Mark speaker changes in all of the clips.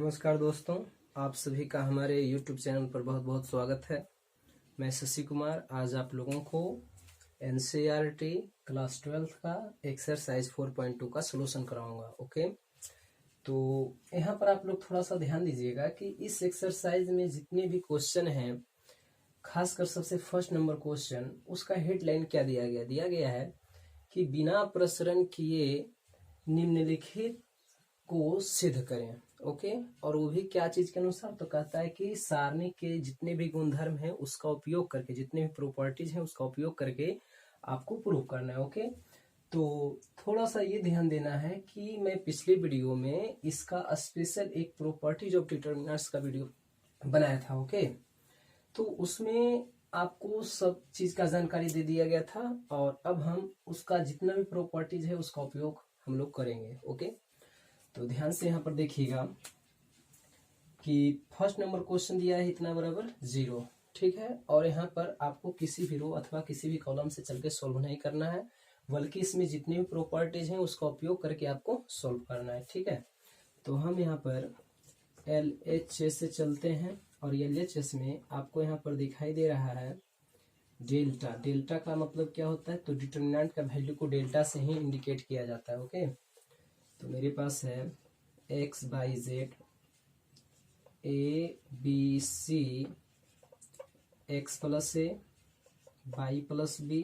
Speaker 1: नमस्कार दोस्तों, आप सभी का हमारे YouTube चैनल पर बहुत बहुत स्वागत है। मैं शशि कुमार आज आप लोगों को NCERT क्लास 12 का एक्सरसाइज 4.2 का सलूशन कराऊंगा। ओके, तो यहाँ पर आप लोग थोड़ा सा ध्यान दीजिएगा कि इस एक्सरसाइज में जितने भी क्वेश्चन हैं, खासकर सबसे फर्स्ट नंबर क्वेश्चन, उसका हेडलाइन क्या दिया गया है कि बिना प्रसरण किए निम्नलिखित को सिद्ध करें। ओके, और वो भी क्या चीज के अनुसार, तो कहता है कि सारणी के जितने भी गुणधर्म हैं उसका उपयोग करके, जितने भी प्रॉपर्टीज हैं उसका उपयोग करके आपको प्रूव करना है। ओके, तो थोड़ा सा ये ध्यान देना है कि मैं पिछले वीडियो में इसका स्पेशल एक प्रॉपर्टीज ऑफ डिटर्मिनर्स का वीडियो बनाया था। ओके, तो उसमें आपको सब चीज का जानकारी दे दिया गया था और अब हम उसका जितना भी प्रॉपर्टीज है उसका उपयोग हम लोग करेंगे। ओके, तो ध्यान से यहाँ पर देखिएगा कि फर्स्ट नंबर क्वेश्चन दिया है इतना बराबर 0, ठीक है। और यहाँ पर आपको किसी भी रो अथवा किसी भी कॉलम से चल के सोल्व नहीं करना है, बल्कि इसमें जितने भी प्रॉपर्टीज हैं उसका उपयोग करके आपको सोल्व करना है, ठीक है। तो हम यहाँ पर LHS से चलते हैं और LHS में आपको यहाँ पर दिखाई दे रहा है डेल्टा। डेल्टा का मतलब क्या होता है, तो डिटर्मिनेंट का वैल्यू को डेल्टा से ही इंडिकेट किया जाता है। ओके, तो मेरे पास है x by z ABC x plus a y plus b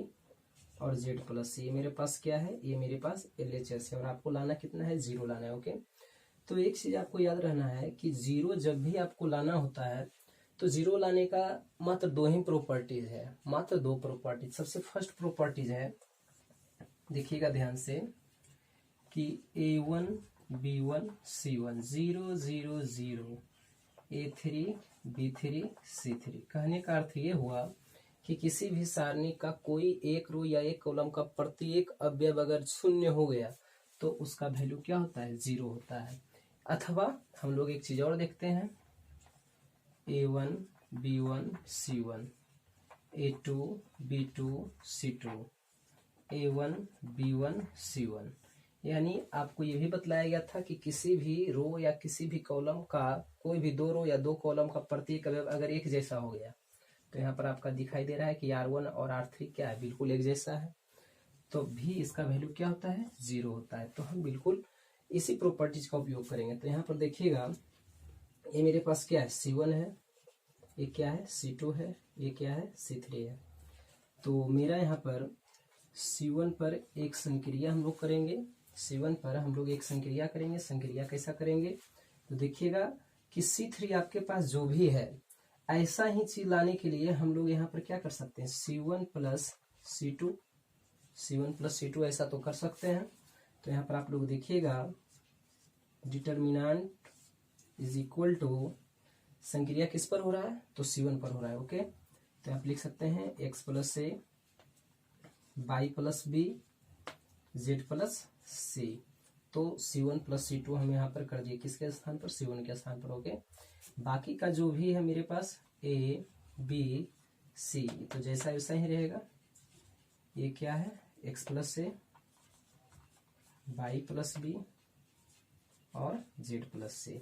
Speaker 1: और z प्लस सी। ये मेरे पास क्या है, ये मेरे पास LHS है और आपको लाना कितना है, 0 लाना है। ओके, तो एक चीज आपको याद रहना है कि 0 जब भी आपको लाना होता है तो 0 लाने का मात्र दो ही प्रॉपर्टीज है, मात्र दो प्रॉपर्टीज। सबसे फर्स्ट प्रॉपर्टीज है, देखिएगा ध्यान से, कि A1 B1 C1 0 0 0 A3 B3 C3। कहने का अर्थ ये हुआ कि किसी भी सारणी का कोई एक रो या एक कॉलम का प्रत्येक अवयव अगर शून्य हो गया तो उसका वैल्यू क्या होता है, 0 होता है। अथवा हम लोग एक चीज और देखते हैं, A1 B1 C1 A2 B2 C2 A1 B1 C1। यानी आपको ये भी बतलाया गया था कि किसी भी रो या किसी भी कॉलम का, कोई भी दो रो या दो कॉलम का प्रत्येक अवयव अगर एक जैसा हो गया, तो यहाँ पर आपका दिखाई दे रहा है कि R1 और R3 क्या है, बिल्कुल एक जैसा है, तो भी इसका वैल्यू क्या होता है, 0 होता है। तो हम बिल्कुल इसी प्रॉपर्टीज का उपयोग करेंगे। तो यहाँ पर देखिएगा, ये मेरे पास क्या है, C1 है, ये क्या है, C2 है, ये क्या है, C3 है। तो मेरा यहाँ पर C1 पर एक संक्रिया हम लोग करेंगे, C1 पर हम लोग एक संक्रिया करेंगे। संक्रिया कैसा करेंगे, तो देखिएगा कि C3 आपके पास जो भी है, ऐसा ही चीज लाने के लिए हम लोग यहाँ पर क्या कर सकते हैं, C1 प्लस C2 ऐसा तो कर सकते हैं। तो यहाँ पर आप लोग देखिएगा डिटर्मिनेंट इज इक्वल टू, संक्रिया किस पर हो रहा है, तो C1 पर हो रहा है। ओके, तो आप लिख सकते हैं x plus a y plus b z plus c. तो C1 प्लस C2 हम यहाँ पर कर दिए, किसके स्थान पर, C1 के स्थान पर। ओके, बाकी का जो भी है मेरे पास A B C, तो जैसा वैसा ही रहेगा। ये क्या है, x plus a y plus b और z प्लस सी।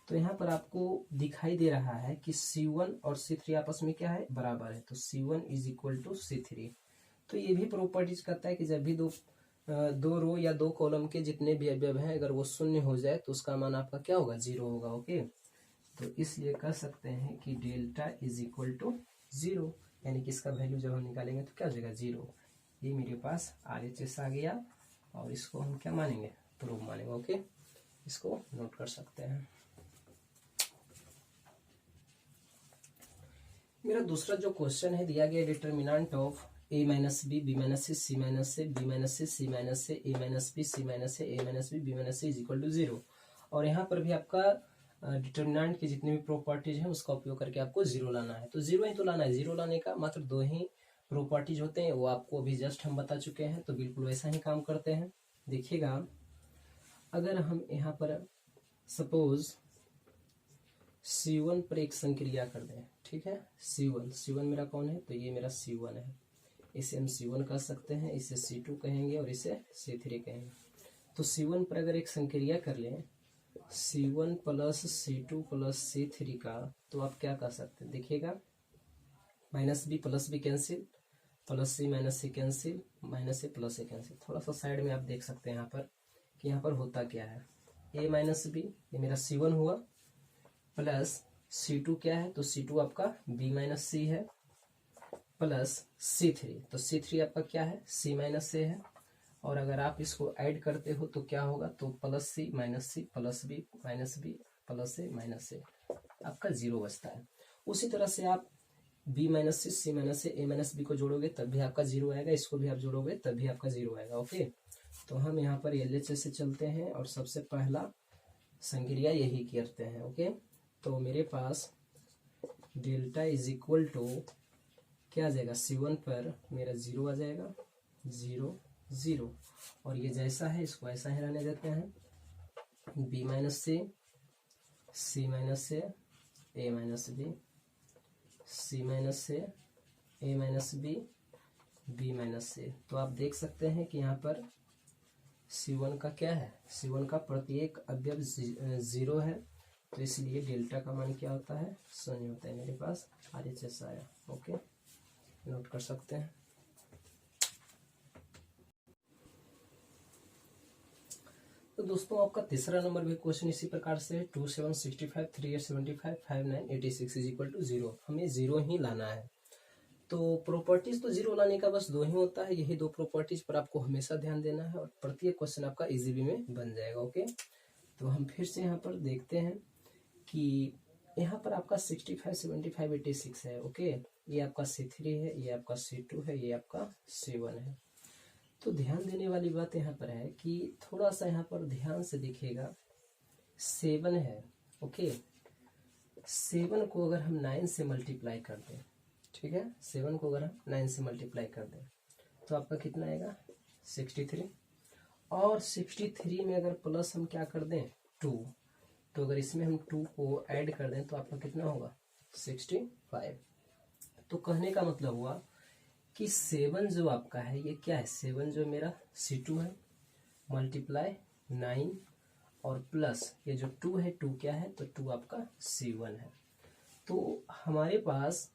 Speaker 1: तो यहाँ पर आपको दिखाई दे रहा है कि C1 और C3 आपस में क्या है, बराबर है। तो C1 is equal to C3। तो ये भी प्रॉपर्टीज कहता है कि जब भी दो रो या दो कॉलम के जितने भी अवयव हैं अगर वो शून्य हो जाए तो उसका मान आपका क्या होगा, 0 होगा। ओके, तो इसलिए कह सकते हैं कि डेल्टा इज इक्वल टू 0, यानी कि इसका वैल्यू जब हम निकालेंगे तो क्या हो जाएगा, 0। ये मेरे पास RHS आ गया और इसको हम क्या मानेंगे, प्रूव मानेंगे। ओके, इसको नोट कर सकते हैं। मेरा दूसरा जो क्वेश्चन है दिया गया, determinant of A minus b b minus c c minus से बी माइनस से सी माइनस से a minus b c minus से a minus b minus c is equal to 0। और यहाँ पर भी आपका डिटर्मिनेंट की जितनी भी प्रॉपर्टीज हैं उसका उपयोग करके आपको 0 लाना है। तो 0 ही तो लाना है, 0 लाने का मात्र दो ही प्रॉपर्टीज होते हैं, वो आपको अभी जस्ट हम बता चुके हैं। तो बिल्कुल वैसा ही काम करते हैं। देखिएगा, अगर हम यहाँ पर सपोज C1 पर एक संक्रिया कर दें, ठीक है, C1 मेरा कौन है, तो ये मेरा C1 है, इसे हम C1 कह सकते हैं, इसे C2 कहेंगे और इसे C3 कहेंगे। तो C1 पर अगर एक संक्रिया कर लें C1 plus C2 plus C3 का, तो आप क्या कर सकते हैं देखिएगा, minus b plus b cancel, plus c minus c cancel, minus a plus a cancel. थोड़ा सा साइड में आप देख सकते हैं यहाँ पर कि यहाँ पर होता क्या है, ए माइनस बी, ये मेरा C1 हुआ, प्लस C2 क्या है, तो C2 आपका B माइनस सी है, प्लस C3, तो C3 आपका क्या है, C माइनस ए है। और अगर आप इसको ऐड करते हो तो क्या होगा, तो plus c minus c plus b minus b plus a minus a, आपका 0 बचता है। उसी तरह से आप b minus c minus a minus b को जोड़ोगे तब भी आपका 0 आएगा, इसको भी आप जोड़ोगे तब भी आपका 0 आएगा। ओके, तो हम यहाँ पर LHS से चलते हैं और सबसे पहला संक्रिया यही करते हैं। ओके, तो मेरे पास डेल्टा इज इक्वल टू क्या आ जाएगा, C1 पर मेरा 0 आ जाएगा, 0 0, और ये जैसा है इसको ऐसा ही रहने देते हैं, B माइनस सी माइनस से a minus b, c minus से a minus b, b minus से। तो आप देख सकते हैं कि यहाँ पर C1 का क्या है, C1 का प्रत्येक अवयव 0 है, तो इसलिए डेल्टा का मान क्या होता है, 0 होता है। मेरे पास RHS आया। ओके, नोट कर सकते हैं। तो दोस्तों आपका तीसरा नंबर भी क्वेश्चन इसी प्रकार से है, 2 7 65 3 8 75 5 9 86 इज इक्वल टू 0। हमें 0 ही लाना है। तो प्रॉपर्टीज तो 0 लाने का बस 2 ही होता है, यही 2 प्रॉपर्टीज पर आपको हमेशा ध्यान देना है और प्रत्येक क्वेश्चन आपका इजी में बन जाएगा। ओके, तो हम फिर से यहाँ पर देखते हैं कि यहाँ पर आपका 65 75 86 है। ओके, ये आपका C3 है, ये आपका C2 है, ये आपका C1 है। तो ध्यान देने वाली बात यहाँ पर है कि थोड़ा सा यहाँ पर ध्यान से देखिएगा, 7 है। ओके, 7 को अगर हम 9 से मल्टीप्लाई कर दें, ठीक है, 7 को अगर हम 9 से मल्टीप्लाई कर दें तो आपका कितना आएगा, 63। और 63 में अगर प्लस हम क्या कर दें, 2, तो अगर इसमें हम 2 को ऐड कर दें तो आपका कितना होगा, 65। तो कहने का मतलब हुआ कि 7 जो आपका है ये क्या है, 7 जो मेरा C2 है, मल्टीप्लाई 9 और प्लस ये जो 2 है, 2 क्या है, तो 2 आपका C1 है। तो हमारे पास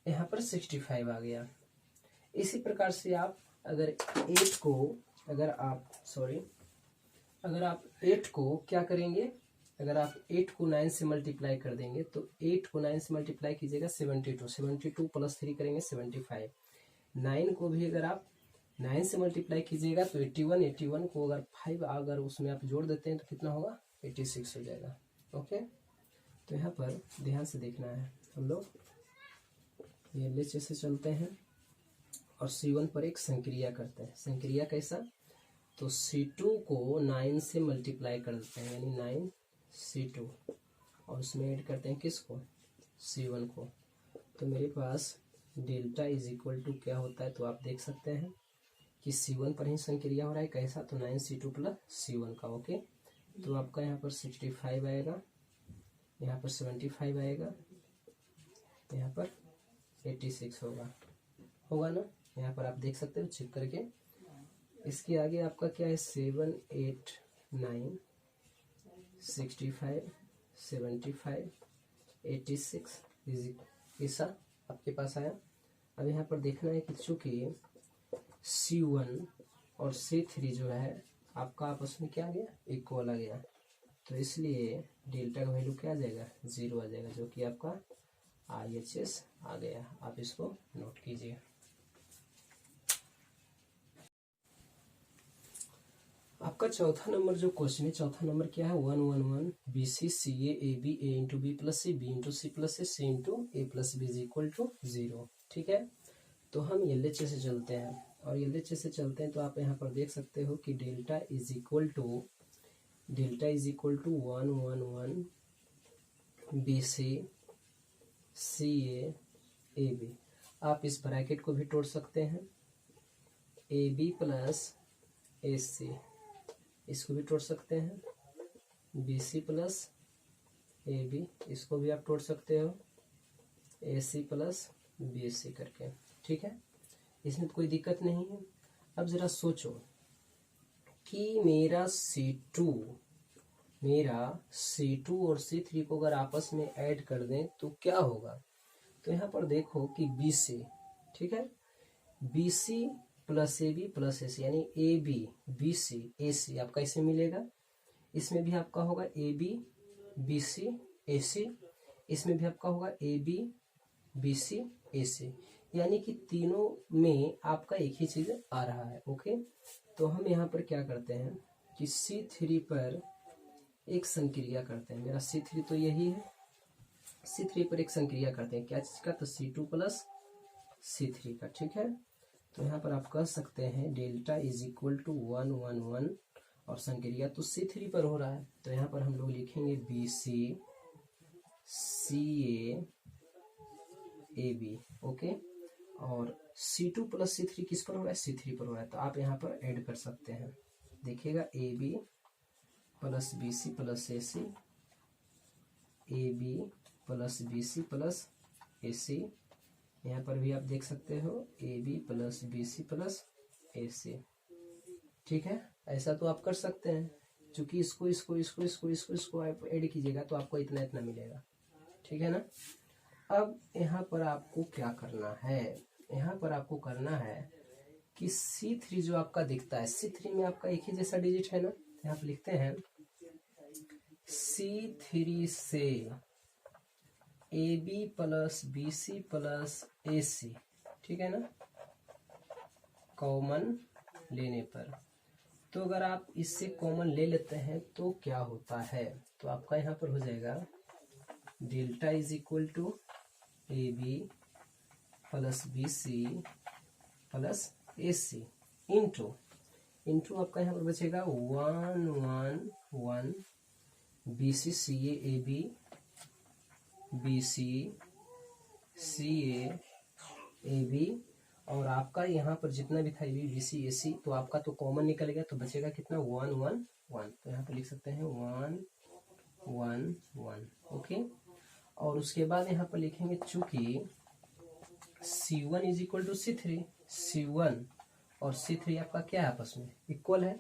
Speaker 1: यहाँ पर 65 आ गया। इसी प्रकार से आप अगर 8 को अगर आप क्या करेंगे, अगर आप 8 को 9 से मल्टीप्लाई कर देंगे तो 8 को 9 से मल्टीप्लाई कीजिएगा 72 प्लस 3 करेंगे 75। 9 को भी अगर आप 9 से मल्टीप्लाई कीजिएगा तो 81 को अगर 5 अगर उसमें आप जोड़ देते हैं तो कितना होगा, 86 हो जाएगा। ओके, तो यहाँ पर ध्यान से देखना है, हम लोग ये LHS से चलते हैं और C1 पर एक संक्रिया करते हैं। संक्रिया कैसा, तो C2 को 9 से मल्टीप्लाई कर देते हैं, यानी 9 C2, और उसमें ऐड करते हैं किसको, C1 को। तो मेरे पास डेल्टा इज इक्वल टू क्या होता है, तो आप देख सकते हैं कि C1 पर ही संक्रिया हो रहा है, कैसा, तो 9 C2 प्लस C1 का। ओके, तो आपका यहाँ पर 65 आएगा, यहाँ पर 75 आएगा, यहाँ पर 86 होगा ना। यहाँ पर आप देख सकते हो चेक करके। इसके आगे आपका क्या है, 7 8 9 65 75 86 ऐसा आपके पास आया। अब यहाँ पर देखना है कि चूंकि C1 और C3 जो है आपका आपस में क्या आ गया, इक्वल आ गया, तो इसलिए डेल्टा का वैल्यू क्या आ जाएगा, 0 आ जाएगा, जो कि आपका RHS आ गया। आप इसको नोट कीजिए। आपका चौथा नंबर जो क्वेश्चन है, चौथा नंबर क्या है, 1 1 1 BC CA AB A into B plus C B into C plus C into A plus B is equal to 0। ठीक है, तो हम LHS से चलते हैं और LHS से चलते हैं तो आप यहाँ पर देख सकते हो कि delta is equal to 1 1 1 BC CA AB। आप इस ब्रैकेट को भी तोड़ सकते हैं, AB प्लस AC, इसको भी तोड़ सकते हैं, BC प्लस AB, इसको भी आप तोड़ सकते हो, AC प्लस BC करके। ठीक है, इसमें तो कोई दिक्कत नहीं है। अब जरा सोचो कि मेरा C2 मेरा C2 और C3 को अगर आपस में ऐड कर दें तो क्या होगा। तो यहाँ पर देखो कि BC, ठीक है, BC plus AB plus AC यानी AB BC AC आपका इसमें मिलेगा। इसमें भी आपका होगा AB BC AC, इसमें भी आपका होगा AB BC AC, यानी कि तीनों में आपका एक ही चीज आ रहा है। ओके, तो हम यहाँ पर क्या करते हैं कि C3 पर एक संक्रिया करते हैं। मेरा C3 तो यही है, C3 पर एक संक्रिया करते हैं, क्या चीज का, तो C2 प्लस C3 का, ठीक है। तो यहाँ पर आप कह सकते हैं डेल्टा इज इक्वल टू 1 1 1 और संक्रिया तो C3 पर हो रहा है, तो यहाँ पर हम लोग लिखेंगे BC CA AB। ओके, और C2 प्लस C3 किस पर हो रहा है, C3 पर हो रहा है, तो आप यहाँ पर ऐड कर सकते हैं। देखिएगा AB plus BC plus AC, AB plus BC plus AC, यहाँ पर भी आप देख सकते हो AB plus BC plus AC, ठीक है। ऐसा तो आप कर सकते हैं, क्योंकि इसको इसको इसको इसको इसको इसको आप ऐड कीजिएगा तो आपको इतना इतना मिलेगा, ठीक है ना। अब यहाँ पर आपको क्या करना है, यहाँ पर आपको करना है कि C3 जो आपका दिखता है, C3 में आपका एक ही जैसा डिजिट है ना, यहाँ पर लिखते हैं C3 से AB plus BC plus AC, ठीक है ना, कॉमन लेने पर। तो अगर आप इससे कॉमन ले लेते हैं तो क्या होता है, तो आपका यहाँ पर हो जाएगा delta is equal to AB plus BC plus AC into आपका यहाँ पर बचेगा 1 1 1 BC CA AB BC CA AB, और आपका यहाँ पर जितना भी था AB BC AC, तो आपका तो कॉमन निकल गया, तो बचेगा कितना 1 1 1, तो यहाँ पर लिख सकते हैं 1 1 1। ओके, और उसके बाद यहाँ पर लिखेंगे चूंकि C1 is equal to C3, C1 और C3 आपका क्या है, आपस में इक्वल है,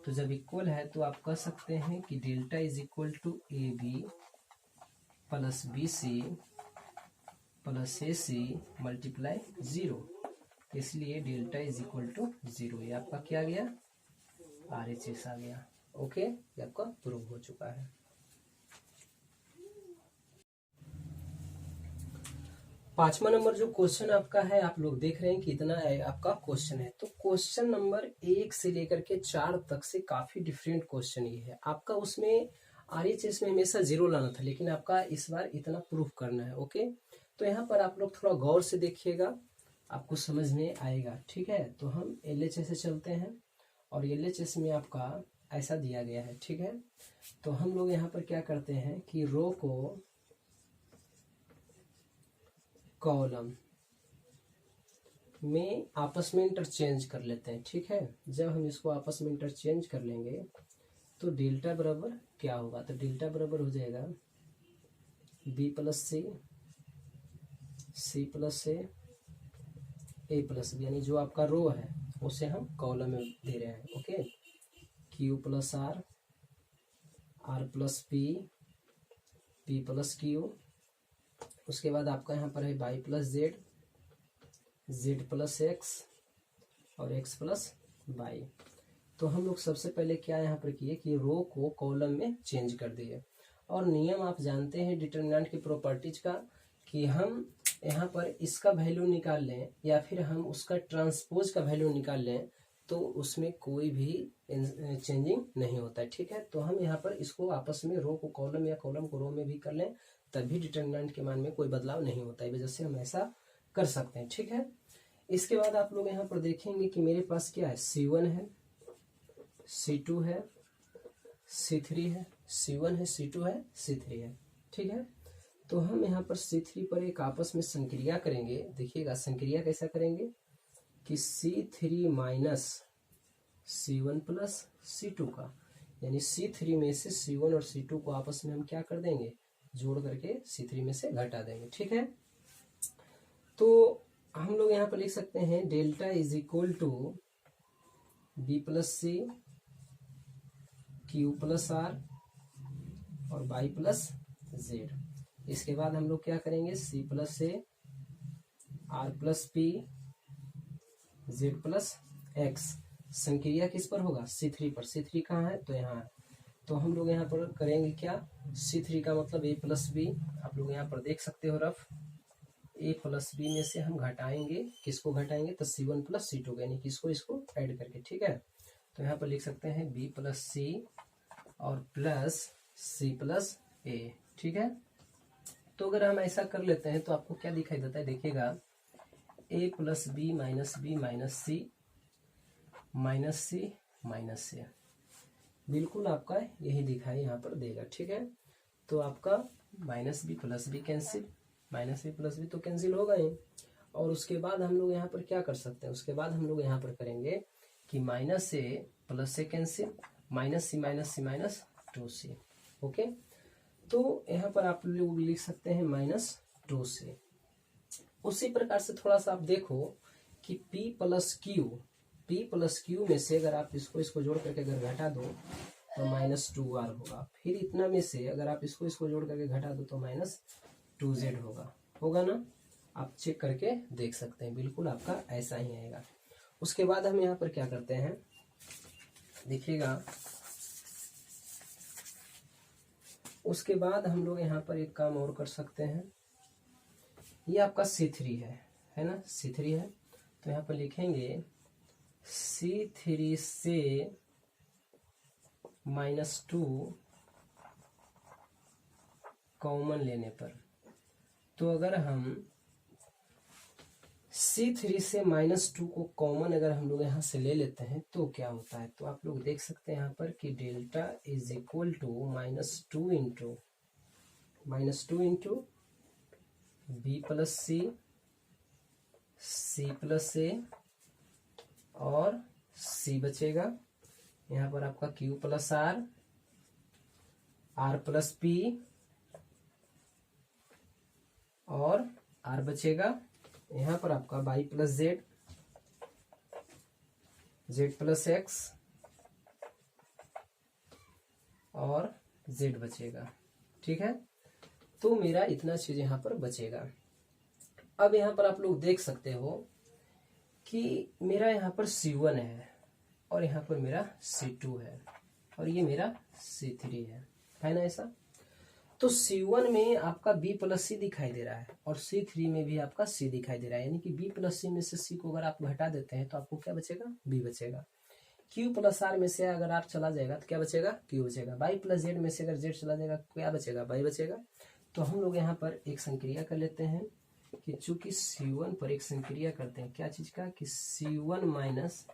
Speaker 1: तो जब इक्वल है तो आप कह सकते हैं कि delta is equal to AB plus BC plus AC multiply 0, इसलिए डेल्टा इज इक्वल टू 0। ये आपका क्या आ गया, RHS आ गया। ओके, ये आपका प्रूव हो चुका है। पांचवा नंबर जो क्वेश्चन आपका है, आप लोग देख रहे हैं कि इतना है आपका क्वेश्चन है, तो क्वेश्चन नंबर 1 से लेकर के 4 तक से काफी डिफरेंट क्वेश्चन ये है आपका। उसमें RHS में हमेशा 0 लाना था, लेकिन आपका इस बार इतना प्रूफ करना है। ओके, तो यहाँ पर आप लोग थोड़ा गौर से देखिएगा, आपको समझ में आएगा, ठीक है। तो हम LHS से चलते हैं, और LHS में आपका ऐसा दिया गया है, ठीक है। तो हम लोग यहाँ पर क्या करते हैं कि रो को कॉलम में आपस में इंटरचेंज कर लेते हैं, ठीक है। जब हम इसको आपस में इंटरचेंज कर लेंगे तो डेल्टा बराबर क्या होगा, तो डेल्टा बराबर हो जाएगा B plus C plus A plus B, यानी जो आपका रो है उसे हम कॉलम में दे रहे हैं। Okay, Q plus R plus P plus Q, उसके बाद आपका यहाँ पर है Y plus Z plus X और X प्लस Y। तो हम लोग सबसे पहले क्या यहाँ पर किए कि रो को कॉलम में चेंज कर दिए, और नियम आप जानते हैं डिटरमिनेंट की प्रॉपर्टीज का, कि हम यहाँ पर इसका वैल्यू निकाल लें या फिर हम उसका ट्रांसपोज का वैल्यू निकाल लें तो उसमें कोई भी चेंजिंग नहीं होता है, ठीक है। तो हम यहाँ पर इसको आपस में रो को कॉलम या कॉलम को रो में भी कर लें, तभी डिटरमिनेंट के मान में कोई बदलाव नहीं होता है, वजह से हम ऐसा कर सकते हैं, ठीक है। इसके बाद आप लोग यहाँ पर देखेंगे कि मेरे पास क्या है, C1 है, C2 है, C3 है, C1 है, C2 है, C3 है, ठीक है। तो हम यहाँ पर C3 पर एक आपस में संक्रिया करेंगे। देखिएगा संक्रिया कैसा करेंगे कि C3 minus C1 plus C2 का, यानी C3 में से C1 और C2 को आपस में हम क्या कर देंगे, जोड़ करके C3 में से घटा देंगे, ठीक है। तो हम लोग यहाँ पर लिख सकते हैं delta is equal to B plus C Q plus R और बाई प्लस जेड। इसके बाद हम लोग क्या करेंगे, c plus a r plus p z plus x. संक्रिया किस पर होगा, C3 पर। C3 कहाँ है, तो यहाँ है। तो हम लोग यहाँ पर करेंगे क्या, C3 का मतलब a प्लस बी। आप लोग यहाँ पर देख सकते हो रफ, a प्लस बी में से हम घटाएंगे, किसको घटाएंगे, तो C1 प्लस C2 यानी किसको, इसको ऐड करके, ठीक है। तो यहाँ पर लिख सकते हैं b प्लस सी और प्लस c प्लस ए, ठीक है। तो अगर हम ऐसा कर लेते हैं तो आपको क्या दिखाई देता है, देखिएगा a plus b minus c minus c minus से, बिल्कुल आपका यही दिखाई यहाँ पर देगा, ठीक है। तो आपका minus b plus b cancel, minus b plus b तो कैंसिल होगा ही। और उसके बाद हम लोग यहाँ पर क्या कर सकते हैं, उसके बाद हम लोग यहाँ पर करेंगे कि माइनस से प्लस से cancel, minus c minus 2c, okay. तो यहाँ पर आप लोग लिख सकते हैं माइनस 2c। उसी प्रकार से थोड़ा सा आप देखो कि p प्लस क्यू में से अगर आप इसको जोड़ करके अगर घटा दो तो माइनस 2r होगा। फिर इतना में से अगर आप इसको जोड़ करके घटा दो तो माइनस 2z होगा ना। आप चेक करके देख सकते हैं, बिल्कुल आपका ऐसा ही आएगा। उसके बाद हम यहाँ पर क्या करते हैं, देखिएगा, उसके बाद हम लोग यहाँ पर एक काम और कर सकते हैं। ये आपका C3 है ना, C3 है। तो यहाँ पर लिखेंगे C3 से -2 कॉमन लेने पर, तो अगर हम C3 से -2 को कॉमन अगर हम लोग यहाँ से ले लेते हैं तो क्या होता है, तो आप लोग देख सकते हैं यहाँ पर कि delta is equal to -2 into b plus c plus a और सी बचेगा। यहाँ पर आपका Q plus R plus p और R बचेगा। यहाँ पर आपका y plus z plus x और जेड बचेगा, ठीक है। तो मेरा इतना चीज यहाँ पर बचेगा। अब यहाँ पर आप लोग देख सकते हो कि मेरा यहाँ पर C1 है और यहाँ पर मेरा C2 है और ये मेरा C3 है ना ऐसा। तो C1 में आपका B प्लस सी दिखाई दे रहा है और C3 में भी आपका C दिखाई दे रहा है, यानी कि B प्लस सी में से C को अगर आप घटा देते हैं तो आपको क्या बचेगा, B बचेगा। Q प्लस R में से अगर R चला जाएगा तो क्या बचेगा, Q बचेगा। बाई प्लस जेड में से अगर जेड चला जाएगा क्या बचेगा, बाई बचेगा। तो हम लोग यहाँ पर एक संक्रिया कर लेते हैं कि चूंकि C1 पर एक संक्रिया करते हैं, क्या चीज का, कि C1 माइनस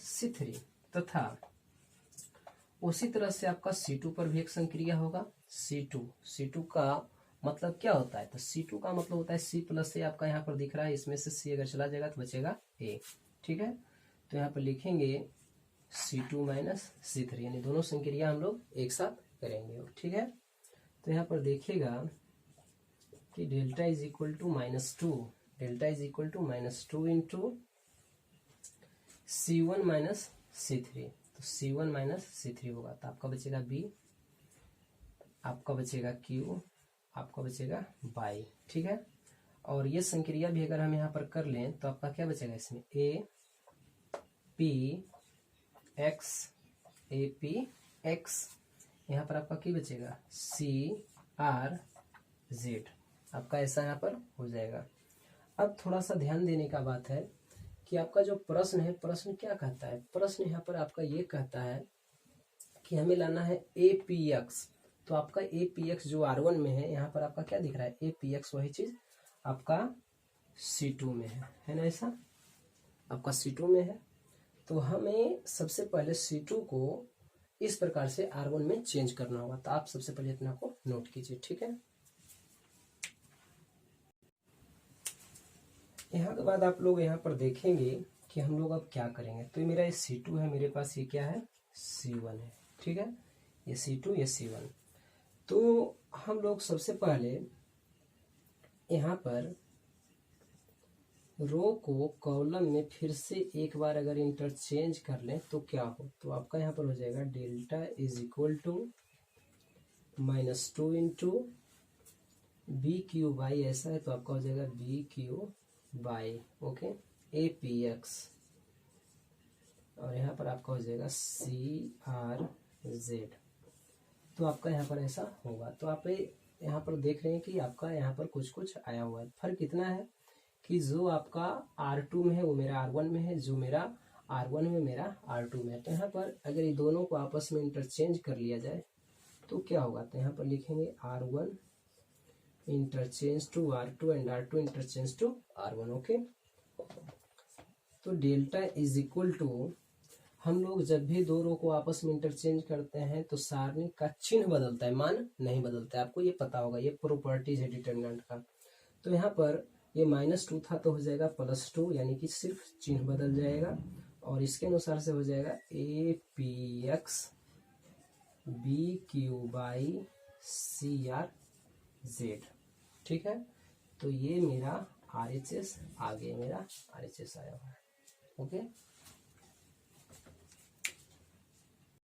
Speaker 1: C3 तथा उसी तरह से आपका C2 पर भी एक संक्रिया होगा। C2 का मतलब क्या होता है, तो C2 का मतलब होता है C प्लस ए। आपका यहाँ पर दिख रहा है, इसमें से C अगर चला जाएगा तो बचेगा A, ठीक है। तो यहाँ पर लिखेंगे C2 माइनस C3, यानी दोनों संक्रिया हम लोग एक साथ करेंगे, ठीक है। तो यहाँ पर देखिएगा कि delta is equal to -2 into C1 minus C3, तो C1 माइनस C3 होगा। तो आपका बचेगा B, आपका बचेगा Q, आपका बचेगा बाई, ठीक है। और ये संक्रिया भी अगर हम यहाँ पर कर लें तो आपका क्या बचेगा, इसमें AP x, यहाँ पर आपका क्या बचेगा, CRZ, आपका ऐसा यहाँ पर हो जाएगा। अब थोड़ा सा ध्यान देने का बात है कि आपका जो प्रश्न है, प्रश्न क्या कहता है, प्रश्न यहाँ पर आपका ये कहता है कि हमें लाना है APX। तो आपका APX जो R1 में है, यहाँ पर आपका क्या दिख रहा है, APX वही चीज आपका C2 में है ना ऐसा, आपका C2 में है। तो हमें सबसे पहले C2 को इस प्रकार से R1 में चेंज करना होगा। तो आप सबसे पहले इतना को नोट कीजिए, ठीक है। यहाँ के बाद आप लोग यहाँ पर देखेंगे कि हम लोग अब क्या करेंगे। तो मेरा ये C2 है, मेरे पास ये क्या है, C1 है, ठीक है। ये C2 ये C1। तो हम लोग सबसे पहले यहाँ पर रो को कॉलम में फिर से एक बार अगर इंटरचेंज कर लें तो क्या हो, तो आपका यहाँ पर हो जाएगा delta is equal to -2 into b q by, ऐसा है तो आपका हो जाएगा b q by okay a p x, और यहाँ पर आपका हो जाएगा सी आर जेड। तो आपका यहाँ पर ऐसा होगा। तो आप यहाँ पर देख रहे हैं कि आपका यहाँ पर कुछ कुछ आया हुआ है। फर्क इतना है कि जो आपका R2 में है वो मेरा R1 में है, जो मेरा R1 में मेरा R2 में है। तो यहाँ पर अगर ये दोनों को आपस में इंटरचेंज कर लिया जाए तो क्या होगा, तो यहाँ पर लिखेंगे R1 interchange to R2 and R2 interchange to R1 okay. तो डेल्टा इज इक्वल टू, हम लोग जब भी दो रो को आपस में इंटरचेंज करते हैं तो सारणी का चिन्ह बदलता है, मान नहीं बदलता है, आपको ये पता होगा, ये प्रॉपर्टीज है डिटरमिनेंट का। तो यहाँ पर ये -2 था तो हो जाएगा +2, यानी कि सिर्फ चिन्ह बदल जाएगा, और इसके अनुसार से हो जाएगा a p x b q by c r z. ठीक है, तो ये मेरा RHS आ गया, मेरा RHS आया हुआ है ओके।